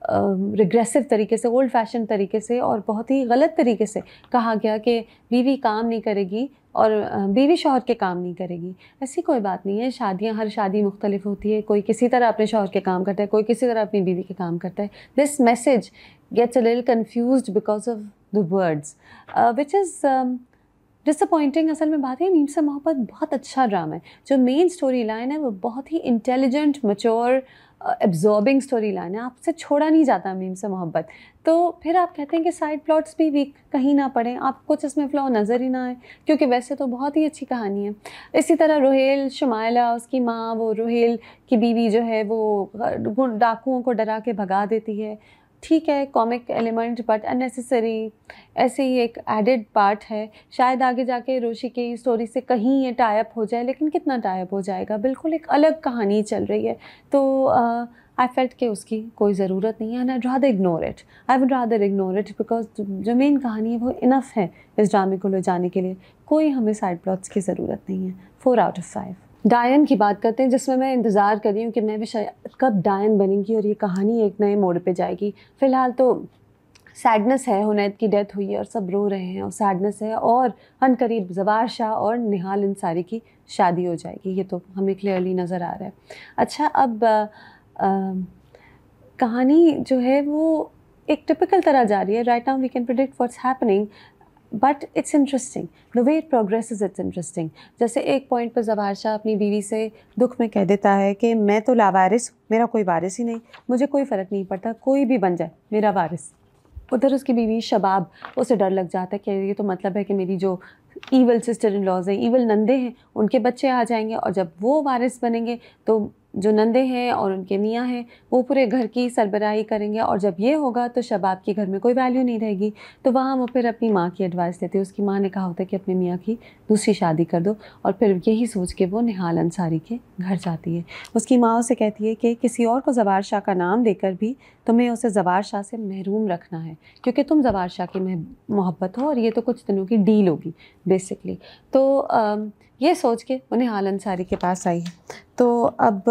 Speaker 1: रिग्रेसिव तरीके से, ओल्ड फैशन तरीके से और बहुत ही गलत तरीके से कहा गया कि बीवी काम नहीं करेगी और बीवी शौहर के काम नहीं करेगी। ऐसी कोई बात नहीं है। शादियाँ, हर शादी मुख्तलिफ होती है, कोई किसी तरह अपने शौहर के काम करता है, कोई किसी तरह अपनी बीवी के काम करता है। This message gets a little confused because of the words which is disappointing. असल में बात है, मीम से मोहब्बत बहुत अच्छा ड्रामा है। जो मेन स्टोरी लाइन है वो बहुत ही intelligent, mature, absorbing story line है, आपसे छोड़ा नहीं जाता मीम से मोहब्बत। तो फिर आप कहते हैं कि साइड प्लॉट्स भी वीक कहीं ना पड़े, आप कुछ इसमें फ्लॉ नज़र ही ना आए, क्योंकि वैसे तो बहुत ही अच्छी कहानी है। इसी तरह रोहेल शुमाइला, उसकी माँ, वो रोहेल की बीवी जो है वो डाकुओं को डरा के भगा देती है। ठीक है, कॉमिक एलिमेंट बट अननेसेसरी, ऐसे ही एक एडेड पार्ट है। शायद आगे जाके रोशी की स्टोरी से कहीं ये टाइप हो जाए, लेकिन कितना टाइप हो जाएगा, बिल्कुल एक अलग कहानी चल रही है। तो आई फेल्ट कि उसकी कोई ज़रूरत नहीं है, and I rather ignore it. I would rather ignore it because जो मेन कहानी है वो इनफ है इस ड्रामे को ले जाने के लिए। कोई हमें साइड प्लॉट्स की ज़रूरत नहीं है। 4 आउट ऑफ 5। डायन की बात करते हैं, जिसमें मैं इंतज़ार कर रही हूँ कि मैं भी शायद कब डायन बनेंगी और ये कहानी एक नए मोड़ पे जाएगी। फ़िलहाल तो सैडनेस है, हुनैद की डेथ हुई है और सब रो रहे हैं, और सैडनेस है, और अनकरीब ज़वार शाह और निहाल अंसारी की शादी हो जाएगी, ये तो हमें क्लियरली नज़र आ रहा है। अच्छा, अब कहानी जो है वो एक टिपिकल तरह जा रही है। Right now we can predict what's happening, but it's interesting the way it progresses, it's interesting. जैसे एक पॉइंट पर ज़वार शाह अपनी बीवी से दुख में कह देता है कि मैं तो लावारिस, मेरा कोई वारिस ही नहीं, मुझे कोई फ़र्क नहीं पड़ता, कोई भी बन जाए मेरा वारिस। उधर उसकी बीवी शबाब, उसे डर लग जाता है कि ये तो मतलब है कि मेरी जो ईवल सिस्टर इन लॉज हैं, ईवल नंदे हैं, उनके बच्चे आ जाएंगे, और जब वो वारिस बनेंगे तो जो नंदे हैं और उनके मियाँ हैं वो पूरे घर की सरबराही करेंगे, और जब ये होगा तो शबाब की घर में कोई वैल्यू नहीं रहेगी। तो वहाँ वो फिर अपनी माँ की एडवाइस लेते हैं। उसकी माँ ने कहा होता है कि अपने मियाँ की दूसरी शादी कर दो, और फिर यही सोच के वो निहाल अंसारी के घर जाती है। उसकी माँ उसे कहती है कि किसी और को ज़वार शाह का नाम देकर भी तुम्हें उसे ज़वार शाह से महरूम रखना है, क्योंकि तुम ज़वार शाह की मोहब्बत हो, और ये तो कुछ दिनों की डील होगी बेसिकली। तो ये सोच के वो निहाल अंसारी के पास आई है। तो अब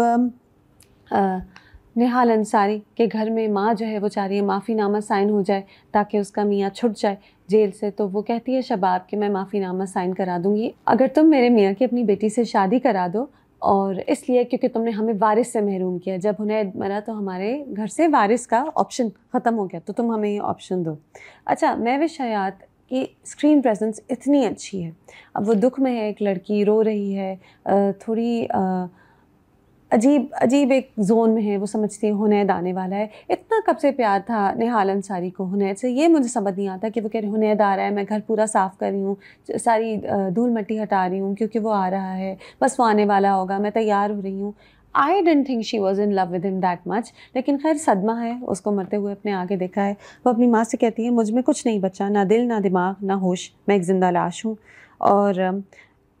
Speaker 1: निहाल अंसारी के घर में माँ जो है वो चाह रही है माफ़ीनामा साइन हो जाए ताकि उसका मियाँ छुट जाए जेल से। तो वो कहती है शबाब कि मैं माफ़ीनामा साइन करा दूँगी अगर तुम मेरे मियाँ की अपनी बेटी से शादी करा दो, और इसलिए क्योंकि तुमने हमें वारिस से महरूम किया। जब हुनैद मरा तो हमारे घर से वारिस का ऑप्शन ख़त्म हो गया, तो तुम हमें ये ऑप्शन दो। अच्छा, महविश हयात की स्क्रीन प्रेजेंस इतनी अच्छी है। अब वो दुख में है, एक लड़की रो रही है, थोड़ी अजीब एक जोन में है। वो समझती है हुनैद आने वाला है। इतना कब से प्यार था निहाल अंसारी को हुनैद से, ये मुझे समझ नहीं आता कि वो कह रही हुनैद आ रहा है, मैं घर पूरा साफ़ कर रही हूँ, सारी धूल मिट्टी हटा रही हूँ क्योंकि वो आ रहा है, बस वो आने वाला होगा, मैं तैयार हो रही हूँ। I don't think she was in love with him that much, लेकिन खैर सदमा है, उसको मरते हुए अपने आगे देखा है। वो अपनी माँ से कहती है मुझ में कुछ नहीं बचा, ना दिल ना दिमाग ना होश, मैं एक ज़िंदा लाश हूँ, और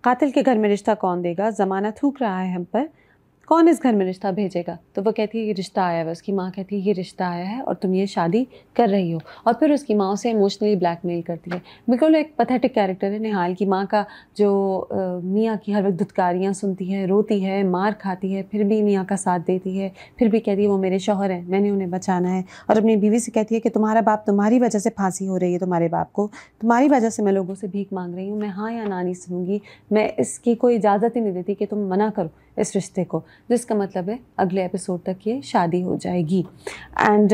Speaker 1: कातिल के घर में रिश्ता कौन देगा, ज़माना थूक रहा है हम पर, कौन इस घर में रिश्ता भेजेगा। तो वो कहती है ये रिश्ता आया है। उसकी माँ कहती है ये रिश्ता आया है और तुम ये शादी कर रही हो, और फिर उसकी माँ उसे इमोशनली ब्लैकमेल करती है। बिल्कुल एक पैथेटिक कैरेक्टर है निहाल की माँ का, जो मियाँ की हर वक्त धुतकारियाँ सुनती है, रोती है, मार खाती है, फिर भी मियाँ का साथ देती है, फिर भी कहती है वो मेरे शौहर हैं, मैंने उन्हें बचाना है। और अपनी बीवी से कहती है कि तुम्हारा बाप, तुम्हारी वजह से फांसी हो रही है तुम्हारे बाप को, तुम्हारी वजह से मैं लोगों से भीख मांग रही हूँ, मैं हाँ या ना नहीं सुनूंगी, मैं इसकी कोई इजाज़त ही नहीं देती कि तुम मना करो इस रिश्ते को, जिसका मतलब है अगले एपिसोड तक ये शादी हो जाएगी। एंड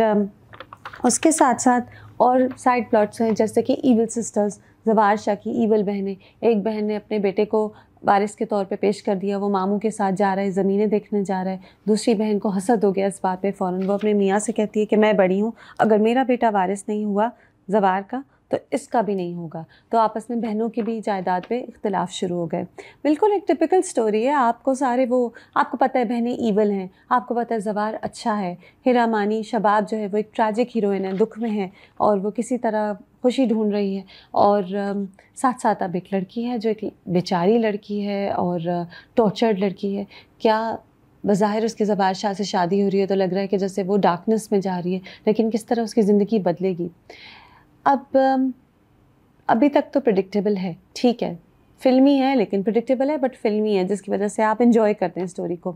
Speaker 1: उसके साथ साथ और साइड प्लॉट्स हैं, जैसे कि ईवल सिस्टर्स, ज़वार शाह की ईवल बहनें। एक बहन ने अपने बेटे को वारिस के तौर पे पेश कर दिया, वो मामू के साथ जा रहा है, ज़मीनें देखने जा रहा है। दूसरी बहन को हसद हो गया इस बात पे, फ़ौरन वो अपने मियाँ से कहती है कि मैं बड़ी हूँ, अगर मेरा बेटा वारिस नहीं हुआ ज़वार का तो इसका भी नहीं होगा। तो आपस में बहनों की भी जायदाद पे इख्तिलाफ शुरू हो गए। बिल्कुल एक टिपिकल स्टोरी है। आपको आपको पता है बहनें ईवल हैं, आपको पता है ज़वार अच्छा है, हिरा मानी शबाब जो है वो एक ट्रैजिक हीरोइन है, दुख में है और वो किसी तरह खुशी ढूंढ रही है, और साथ साथ अब एक लड़की है जो एक बेचारी लड़की है और टॉर्चर्ड लड़की है। क्या बज़ाहिर उसकी ज़वार शाह से शादी हो रही है तो लग रहा है कि जैसे वो डार्कनेस में जा रही है, लेकिन किस तरह उसकी ज़िंदगी बदलेगी। अब अभी तक तो प्रिडिक्टेबल है, ठीक है, फ़िल्मी है लेकिन प्रिडिक्टेबल है, बट फ़िल्मी है जिसकी वजह से आप एंजॉय करते हैं स्टोरी को,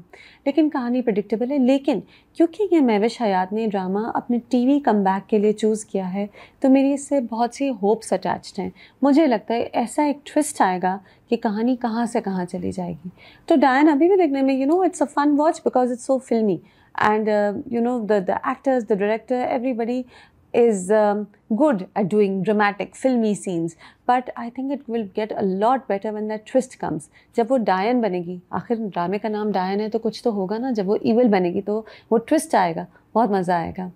Speaker 1: लेकिन कहानी प्रिडिक्टेबल है। लेकिन क्योंकि ये महविश हयात ने ड्रामा अपने टीवी कमबैक के लिए चूज़ किया है, तो मेरी इससे बहुत सी होप्स अटैच्ड हैं। मुझे लगता है ऐसा एक ट्विस्ट आएगा कि कहानी कहाँ से कहाँ चली जाएगी। तो डायन अभी भी देखने में it's a fun watch because it's so filmy, and the actors, the director, everybody is good at doing dramatic, filmy scenes, but I think it will get a lot better when that twist comes. जब वो डायन बनेगी, आखिर ड्रामे का नाम डायन है तो कुछ तो होगा ना, जब वो ईविल बनेगी तो वो ट्विस्ट आएगा, बहुत मज़ा आएगा।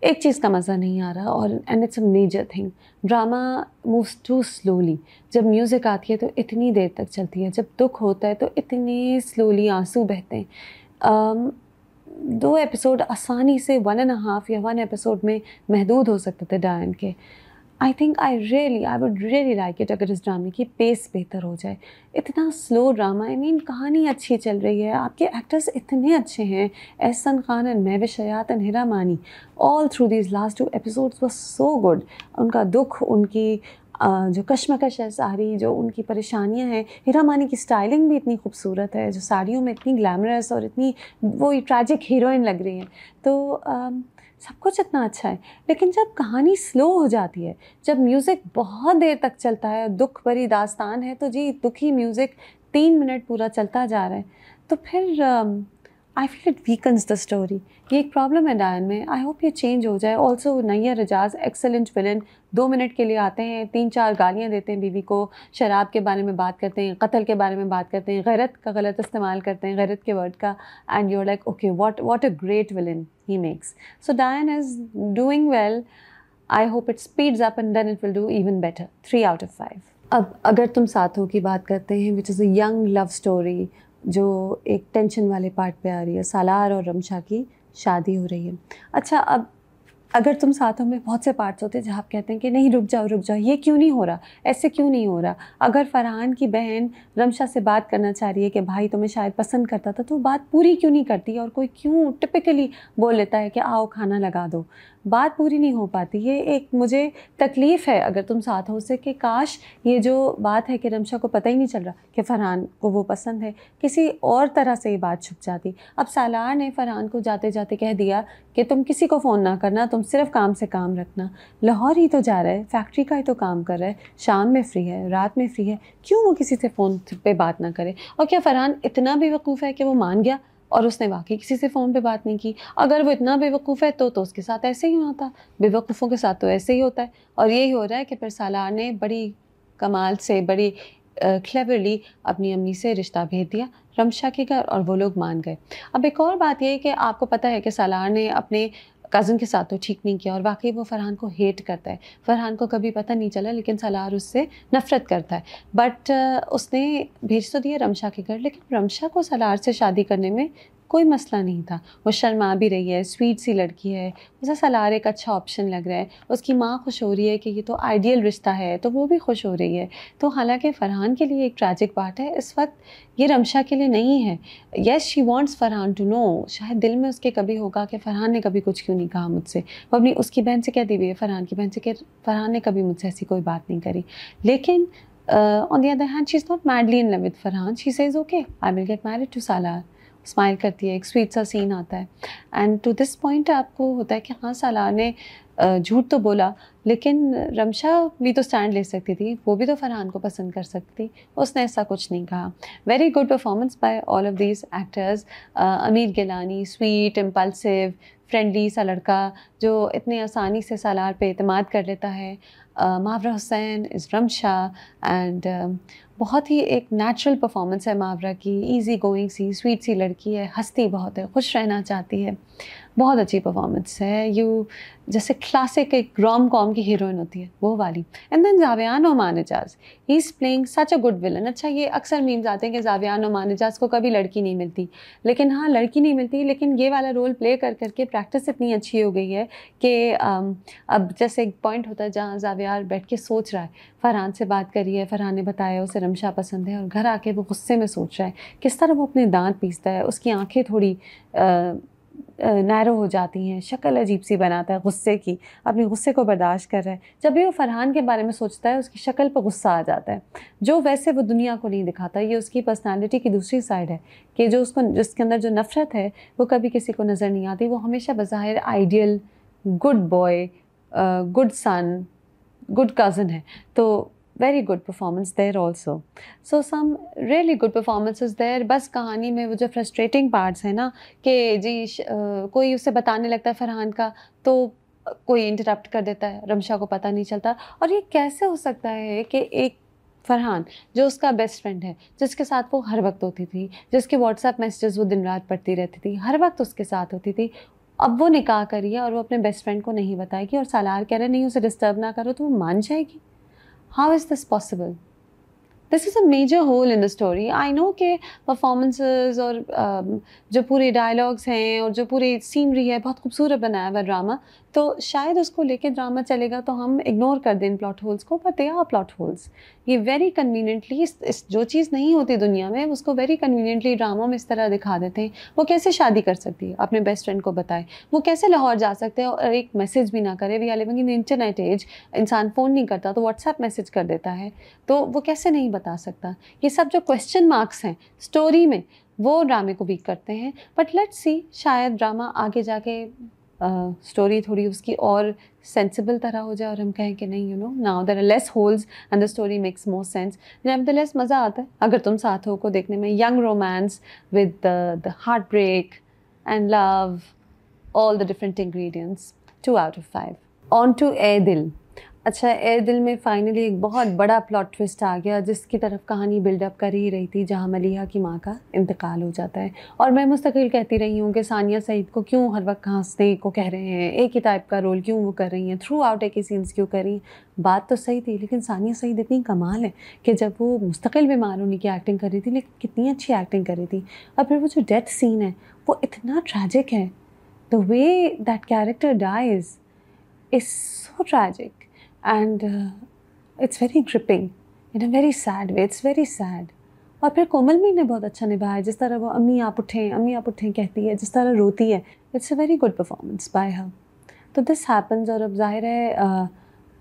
Speaker 1: एक चीज़ का मज़ा नहीं आ रहा, और and it's a major thing, drama moves too slowly. जब म्यूज़िक आती है तो इतनी देर तक चलती है, जब दुख होता है तो इतने स्लोली आंसू बहते हैं। 2 एपिसोड आसानी से 1.5 या 1 एपिसोड में महदूद हो सकते थे डायन के। आई think I would really like it अगर इस ड्रामे की पेस बेहतर हो जाए। इतना स्लो ड्रामा, आई मीन कहानी अच्छी चल रही है, आपके एक्टर्स इतने अच्छे हैं, Ahsan Khan and Mahwish Hayat and Hira Mani, all through these last 2 episodes was so good. उनका दुख, उनकी जो कश्मकश है सारी, जो उनकी परेशानियां हैं, हिरा मानी की स्टाइलिंग भी इतनी खूबसूरत है, जो साड़ियों में इतनी ग्लैमरस और इतनी वो ट्रैजिक हीरोइन लग रही है। तो सब कुछ इतना अच्छा है, लेकिन जब कहानी स्लो हो जाती है, जब म्यूज़िक बहुत देर तक चलता है, दुख भरी दास्तान है तो जी दुखी म्यूज़िक 3 मिनट पूरा चलता जा रहा है, तो फिर I feel it weakens the story. ये एक प्रॉब्लम है डायन में, आई होप ये चेंज हो जाए। ऑल्सो नैयर एजाज़ एक्सेलेंट विलन, 2 मिनट के लिए आते हैं, 3-4 गालियाँ देते हैं बीवी को, शराब के बारे में बात करते हैं, कत्ल के बारे में बात करते हैं, गैरत का गलत इस्तेमाल करते हैं, गैरत के वर्ड का, and you are like okay what a great villain he makes. So Dayan is doing well, I hope it speeds up and then it will do even better. 3 out of 5। अब अगर तुम साथ हो की बात करते हैं, which is a young love story जो एक टेंशन वाले पार्ट पे आ रही है, सालार और रमशा की शादी हो रही है। अच्छा, अब अगर तुम साथों में बहुत से पार्ट्स होते हैं जहाँ आप कहते हैं कि नहीं रुक जाओ, ये क्यों नहीं हो रहा, ऐसे क्यों नहीं हो रहा। अगर फरहान की बहन रमशा से बात करना चाह रही है कि भाई तुम्हें शायद पसंद करता था, तो बात पूरी क्यों नहीं करती, और कोई क्यों टिपिकली बोल लेता है कि आओ खाना लगा दो, बात पूरी नहीं हो पाती। ये एक मुझे तकलीफ़ है अगर तुम साथ हो से, कि काश ये जो बात है कि रमशा को पता ही नहीं चल रहा कि फ़रहान को वो पसंद है, किसी और तरह से ये बात छुप जाती। अब सालार ने फ़रहान को जाते जाते कह दिया कि तुम किसी को फ़ोन ना करना, तुम सिर्फ काम से काम रखना। लाहौर ही तो जा रहा है, फैक्ट्री का ही तो काम कर रहा है, शाम में फ्री है, रात में फ्री है, क्यों वो किसी से फ़ोन पे बात ना करे। और क्या फ़रहान इतना बेवकूफ़ है कि वो मान गया और उसने वाकई किसी से फ़ोन पे बात नहीं की। अगर वो इतना बेवकूफ़ है तो उसके साथ ऐसे ही होता, बेवकूफ़ों के साथ तो ऐसे ही होता है। और यही हो रहा है कि फिर सालार ने बड़ी कमाल से, बड़ी क्लेवरली अपनी अम्मी से रिश्ता भेज दिया रमशा के घर, और वो लोग मान गए। अब एक और बात ये है कि आपको पता है कि सालार ने अपने कज़न के साथ तो ठीक नहीं किया, और वाकई वो फ़रहान को हेट करता है। फ़रहान को कभी पता नहीं चला, लेकिन सालार उससे नफ़रत करता है। बट उसने भेज तो दिया रमशा के घर, लेकिन रमशा को सालार से शादी करने में कोई मसला नहीं था। वो शर्मा भी रही है, स्वीट सी लड़की है, उसे सालार एक अच्छा ऑप्शन लग रहा है। उसकी माँ खुश हो रही है कि ये तो आइडियल रिश्ता है, तो वो भी खुश हो रही है। तो हालांकि फ़रहान के लिए एक ट्रैजिक बात है इस वक्त, ये रमशा के लिए नहीं है। Yes, she wants Farhan to know, शायद दिल में उसके कभी होगा कि फ़रहान ने कभी कुछ क्यों नहीं कहा मुझसे। वो अपनी उसकी बहन से कह दी हुई है, फ़रहान की बहन से, कि फ़रहान ने कभी मुझसे ऐसी कोई बात नहीं करी। लेकिन on the other hand she is not madly in love with Farhan. She says okay, I will get married to Salar. Smile करती है, एक स्वीट सा सीन आता है, एंड टू दिस पॉइंट आपको होता है कि हाँ, सालार ने झूठ तो बोला, लेकिन रमशा भी तो स्टैंड ले सकती थी, वो भी तो फ़रहान को पसंद कर सकती थी, उसने ऐसा कुछ नहीं कहा। Very good performance by all of these actors. अमीर गिलानी, स्वीट, इम्पल्सिव, फ्रेंडली सा लड़का जो इतने आसानी से सालार पे एतमाद कर लेता है। मावरा हुसैन इज़ रमशा, एंड बहुत ही एक नेचुरल परफॉर्मेंस है मावरा की, इजी गोइंग सी स्वीट सी लड़की है, हंसती बहुत है, खुश रहना चाहती है, बहुत अच्छी परफॉर्मेंस है। जैसे क्लासिक एक रोम कॉम की हीरोइन होती है वो वाली। And then Zaviyar Noman Ijaz, he is playing such a good villain. अच्छा, ये अक्सर मीम्स आते हैं कि जावियान नोमान एजाज को कभी लड़की नहीं मिलती, लेकिन हाँ, लड़की नहीं मिलती, लेकिन ये वाला रोल प्ले कर करके प्रैक्टिस इतनी अच्छी हो गई है कि अब जैसे एक पॉइंट होता है जहाँ जावियार बैठ के सोच रहा है, फ़रहान से बात करी है, फ़रहान ने बताया उसे रमशा पसंद है, और घर आके वो गुस्से में सोच रहा है किस तरह वो अपने दांत पीसता है, उसकी आंखें थोड़ी नैरो हो जाती हैं, शक्ल अजीब सी बनाता है गुस्से की, अपने गुस्से को बर्दाश्त कर रहा है। जब भी वो फ़रहान के बारे में सोचता है, उसकी शक्ल पर गुस्सा आ जाता है, जो वैसे वो दुनिया को नहीं दिखाता। ये उसकी पर्सनालिटी की दूसरी साइड है कि जो उसको, जिसके अंदर जो नफ़रत है वो कभी किसी को नज़र नहीं आती। वो हमेशा बज़ाहिर ideal good boy, good son, good cousin है। तो very good performance there also. So some really good performances there. बस कहानी में वो जो frustrating parts है ना, कि जी कोई उसे बताने लगता है फ़रहान का, तो कोई इंटरप्ट कर देता है, रमशा को पता नहीं चलता। और ये कैसे हो सकता है कि एक फरहान जो उसका बेस्ट फ्रेंड है, जिसके साथ वो हर वक्त होती थी, जिसके व्हाट्सएप मैसेजेस वो दिन रात पढ़ती रहती थी, हर वक्त उसके साथ होती थी, अब वो निकाह करी है और वो अपने बेस्ट फ्रेंड को नहीं बताएगी और सालार कह रहे नहीं उसे डिस्टर्ब ना करो, तो वो मान जाएगी? How is this possible? This is a major hole in the story. I know के परफॉर्मेंसेज और जो पूरे डायलॉग्स हैं और जो पूरी सीनरी है बहुत खूबसूरत बनाया हुआ ड्रामा, तो शायद उसको लेके ड्रामा चलेगा तो हम इग्नोर कर दें प्लॉट होल्स को, but they are plot holes. ये वेरी कन्वीनियंटली इस जो चीज़ नहीं होती दुनिया में उसको वेरी कन्वीनियंटली ड्रामों में इस तरह दिखा देते हैं। वो कैसे शादी कर सकती है अपने बेस्ट फ्रेंड को बताए, वो कैसे लाहौर जा सकते हैं और एक मैसेज भी ना करे? We are living in internet age, इंसान फ़ोन नहीं करता तो व्हाट्सएप मैसेज कर देता है, तो वो कैसे नहीं बता सकता? ये सब जो क्वेश्चन मार्क्स हैं स्टोरी में वो ड्रामे को वीक करते हैं। बट लेट्स सी, शायद ड्रामा आगे जाके स्टोरी थोड़ी उसकी और सेंसिबल तरह हो जाए और हम कहें कि नहीं, you know, now there are less holes and the story makes more sense. Nevertheless मज़ा आता है अगर तुम साथ हो को देखने में। Young romance with the heart break and love, all the different ingredients, 2 out of 5। On to Aye Dil. अच्छा, ए दिल में फाइनली एक बहुत बड़ा प्लॉट ट्विस्ट आ गया जिसकी तरफ कहानी बिल्डअप कर ही रही थी, जहाँ मलिहा की माँ का इंतकाल हो जाता है। और मैं मुस्तकिल कहती रही हूँ कि सानिया सईद को क्यों हर वक्त हंसने को कह रहे हैं, एक ही टाइप का रोल क्यों वो कर रही हैं, थ्रू आउट एक ही सीन्स क्यों कर रही हैं। बात तो सही थी, लेकिन सानिया सईद इतनी कमाल है कि जब वो मुस्तकिल बीमार होने की एक्टिंग कर रही थी, लेकिन कितनी अच्छी एक्टिंग कर रही थी। और फिर वो जो डेथ सीन है वो इतना ट्रैजिक है, the way that character dies is so tragic and it's very gripping in a very sad way, it's very sad। और फिर कोमल भी ने बहुत अच्छा निभाया, जिस तरह वो अम्मी आप उठें कहती है, जिस तरह रोती है, it's a very good performance by हर। तो दिस हैपन्स और अब जाहिर है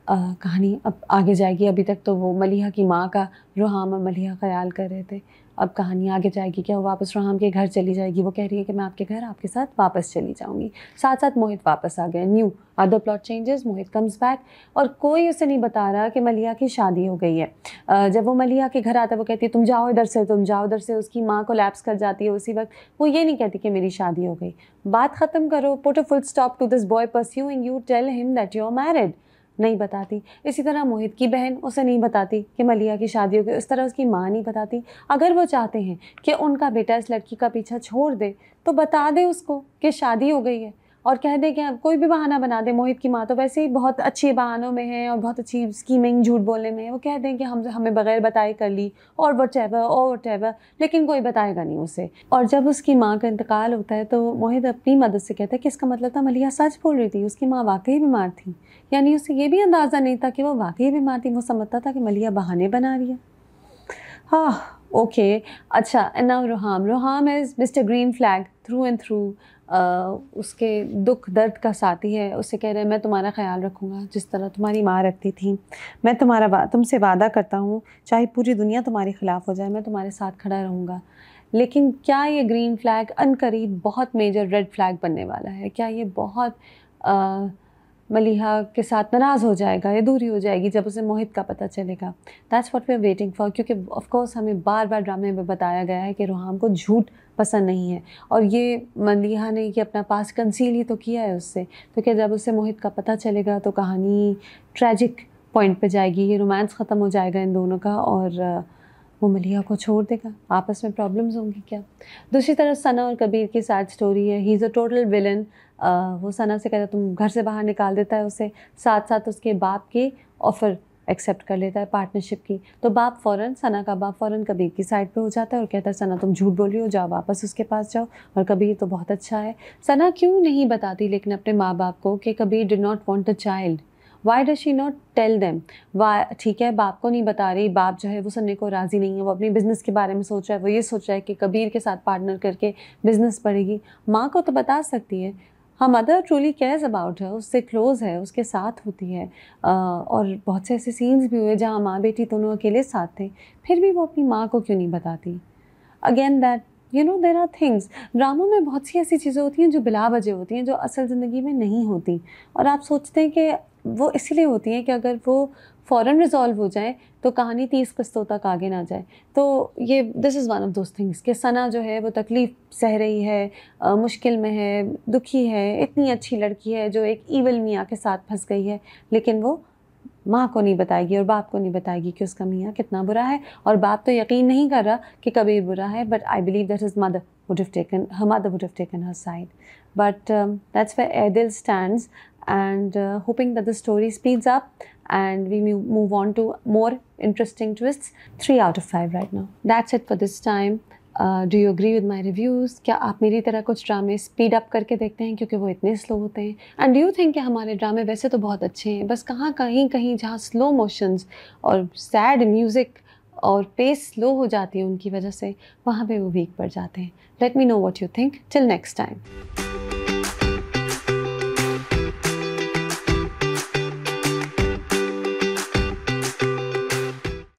Speaker 1: कहानी अब आगे जाएगी। अभी तक तो वो मलिहा की माँ का रुहाम और मलिहा ख्याल कर रहे थे, अब कहानी आगे जाएगी क्या? वो वापस रुहाम के घर चली जाएगी, वो कह रही है कि मैं आपके घर आपके साथ वापस चली जाऊंगी। साथ साथ मोहित वापस आ गया, न्यू अदर प्लॉट चेंजेस, मोहित कम्स बैक। और कोई उसे नहीं बता रहा कि मलिहा की शादी हो गई है। जब वो मलिहा के घर आता है वो कहती है तुम जाओ इधर से, तुम जाओ इधर से, उसकी माँ को लैप्स कर जाती है उसी वक्त। वो ये नहीं कहती कि मेरी शादी हो गई। बात ख़त्म करो, put a full stop to this boy pursuing you, tell him that you are married. नहीं बताती। इसी तरह मोहित की बहन उसे नहीं बताती कि मलिहा की शादी हो गई, इस तरह उसकी माँ नहीं बताती। अगर वो चाहते हैं कि उनका बेटा इस लड़की का पीछा छोड़ दे तो बता दे उसको कि शादी हो गई है और कह दे कि कोई भी बहाना बना दे। मोहित की माँ तो वैसे ही बहुत अच्छी बहानों में है और बहुत अच्छी स्कीमिंग झूठ बोलने में है। वो कह दें कि हमें बगैर बताए कर ली और वट लेकिन कोई बताएगा नहीं उसे। और जब उसकी माँ का इंतकाल होता है तो मोहित अपनी मदद से कहता है कि इसका मतलब था मलिहा सच बोल रही थी, उसकी माँ वाकई बीमार थी। यानी उसे ये भी अंदाज़ा नहीं था कि वो वाकई बीमार थी, वो समझता था कि मलिहा बहाने बना रही है। हाँ, ओके। अच्छा, now Roham is mister green flag through and through. उसके दुख दर्द का साथी है। उससे कह रहे हैं मैं तुम्हारा ख्याल रखूँगा जिस तरह तुम्हारी माँ रखती थी। मैं तुमसे वादा करता हूँ, चाहे पूरी दुनिया तुम्हारे ख़िलाफ़ हो जाए, मैं तुम्हारे साथ खड़ा रहूँगा। लेकिन क्या ये ग्रीन फ्लैग अनकरीब बहुत मेजर रेड फ्लैग बनने वाला है? क्या ये बहुत मलिहा के साथ नाराज़ हो जाएगा या दूरी हो जाएगी जब उसे मोहित का पता चलेगा? That's what we are waiting for. क्योंकि ऑफ कोर्स हमें बार बार ड्रामे में बताया गया है कि रोहाम को झूठ पसंद नहीं है और ये मलिहा ने कि अपना पास कंसील ही तो किया है उससे। तो क्या जब उसे मोहित का पता चलेगा तो कहानी ट्रैजिक पॉइंट पे जाएगी, ये रोमांस ख़त्म हो जाएगा इन दोनों का और वो मलिहा को छोड़ देगा, आपस में प्रॉब्लम्स होंगी क्या? दूसरी तरफ सना और कबीर की सैड स्टोरी है। He is a total villain. वो सना से कहता तुम घर से बाहर निकाल देता है उसे, साथ साथ उसके बाप की ऑफ़र एक्सेप्ट कर लेता है पार्टनरशिप की। तो सना का बाप फ़ौरन कबीर की साइड पे हो जाता है और कहता है सना तुम झूठ बोली हो, जाओ वापस उसके पास जाओ। और कबीर तो बहुत अच्छा है। सना क्यों नहीं बताती लेकिन अपने माँ बाप को कि Kabir did not want a child? Why does she not tell them? ठीक है, बाप को नहीं बता रही, बाप जो है वो सुनने को राज़ी नहीं है, वो अपनी बिज़नेस के बारे में सोच रहा है, वो ये सोच रहा है कि कबीर के साथ पार्टनर करके बिज़नेस बढ़ेगी। माँ को तो बता सकती है। हाँ, मदर ट्रूली केयर्स अबाउट है, उससे क्लोज़ है, उसके साथ होती है। और बहुत से ऐसे सीन्स भी हुए जहाँ माँ बेटी दोनों अकेले साथ थे, फिर भी वो अपनी माँ को क्यों नहीं बताती? Again that there are things, ड्रामों में बहुत सी ऐसी चीज़ें होती हैं जो बिला वजह होती हैं, जो असल ज़िंदगी में नहीं होती। और आप सोचते हैं कि वो इसीलिए होती हैं कि अगर वो फ़ौरन रिज़ॉल्व हो जाए तो कहानी 30 किस्तों तक आगे ना जाए। तो ये this is one of those things कि सना जो है वो तकलीफ़ सह रही है, मुश्किल में है, दुखी है, इतनी अच्छी लड़की है जो एक ईविल मियाँ के साथ फंस गई है, लेकिन वो माँ को नहीं बताएगी और बाप को नहीं बताएगी कि उसका मियाँ कितना बुरा है। और बाप तो यकीन नहीं कर रहा कि कबीर बुरा है, but I believe that his mother would have taken her side. But that's where Adil stands, and hoping that the story speeds up and we move on to more interesting twists. 3 out of 5 right now. That's it for this time. Do you agree with my reviews? क्या आप मेरी तरह कुछ ड्रामे speed up करके देखते हैं क्योंकि वो इतने स्लो होते हैं? एंड डू यू थिंक कि हमारे ड्रामे वैसे तो बहुत अच्छे हैं, बस कहीं जहाँ स्लो मोशंस और सैड म्यूज़िक और पेस स्लो हो जाती है उनकी वजह से, वहाँ पे वो वीक पड़ जाते हैं. Let me know what you think. Till next time.